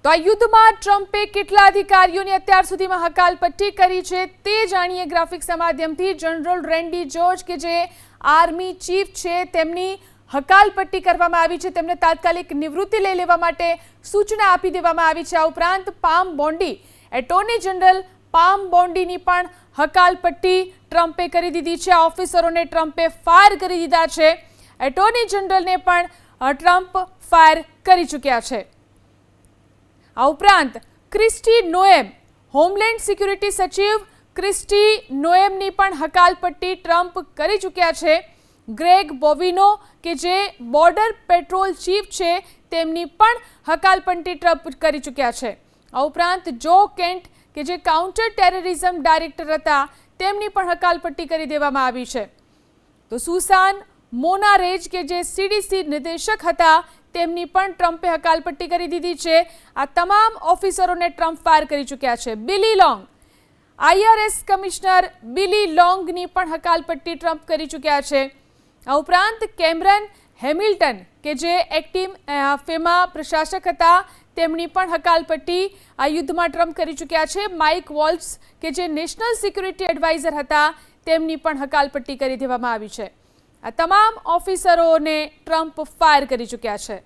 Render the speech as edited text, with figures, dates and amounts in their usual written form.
તો આ યુદ્ધમાં ટ્રમ્પે કેટલા અધિકારીઓની અત્યાર સુધીમાં હકાલપટ્ટી કરી છે તે જાણીએ ગ્રાફિક્સના માધ્યમથી। જનરલ રેન્ડી જોર્જ કે જે આર્મી ચીફ છે તેમની હકાલપટ્ટી કરવામાં આવી છે, તેમને તાત્કાલિક નિવૃત્તિ લઈ લેવા માટે સૂચના આપી દેવામાં આવી છે। આ ઉપરાંત પામ બોન્ડી એટોર્ની જનરલ પામ બોન્ડીની પણ હકાલપટ્ટી ટ્રમ્પે કરી દીધી છે। આ ઓફિસરોને ટ્રમ્પે ફાયર કરી દીધા છે। એટોર્ની જનરલને પણ ટ્રમ્પ ફાયર કરી ચૂક્યા છે। આ ઉપરાંત ક્રિસ્ટી નોએમ હોમલેન્ડ સિક્યુરિટી સચિવ ક્રિસ્ટી નોએમની પણ હકાલપટ્ટી ટ્રમ્પ કરી ચૂક્યા છે। ગ્રેગ બોવિનો કે જે બોર્ડર પેટ્રોલ ચીફ છે તેમની પણ હકાલપટ્ટી ટ્રમ્પ કરી ચૂક્યા છે। આ ઉપરાંત જો કેન્ટ કે જે કાઉન્ટર ટેરરિઝમ ડાયરેક્ટર હતા તેમની પણ હકાલપટ્ટી કરી દેવામાં આવી છે। તો સુસાન મોનારેજ કે જે સીડીસી નિદેશક હતા તેમની પણ ટ્રમ્પે હકાલપટ્ટી કરી દીધી છે। આ તમામ ઓફિસરોને ટ્રમ્પ ફાયર કરી ચૂક્યા છે। બિલી લોંગ આઈઆરએસ કમિશનર બિલી લોંગની પણ હકાલપટ્ટી ટ્રમ્પ કરી ચૂક્યા છે। આ ઉપરાંત કેમરન હેમિલ્ટન કે જે એક્ટિવ ફેમા પ્રશાસક હતા તેમની પણ હકાલપટ્ટી આ યુદ્ધમાં ટ્રમ્પ કરી ચૂક્યા છે। માઇક વોલ્ટ્સ કે જે નેશનલ સિક્યુરિટી એડવાઇઝર હતા તેમની પણ હકાલપટ્ટી કરી દેવામાં આવી છે। આ તમામ ઓફિસરોને ટ્રમ્પ ફાયર કરી ચૂક્યા છે।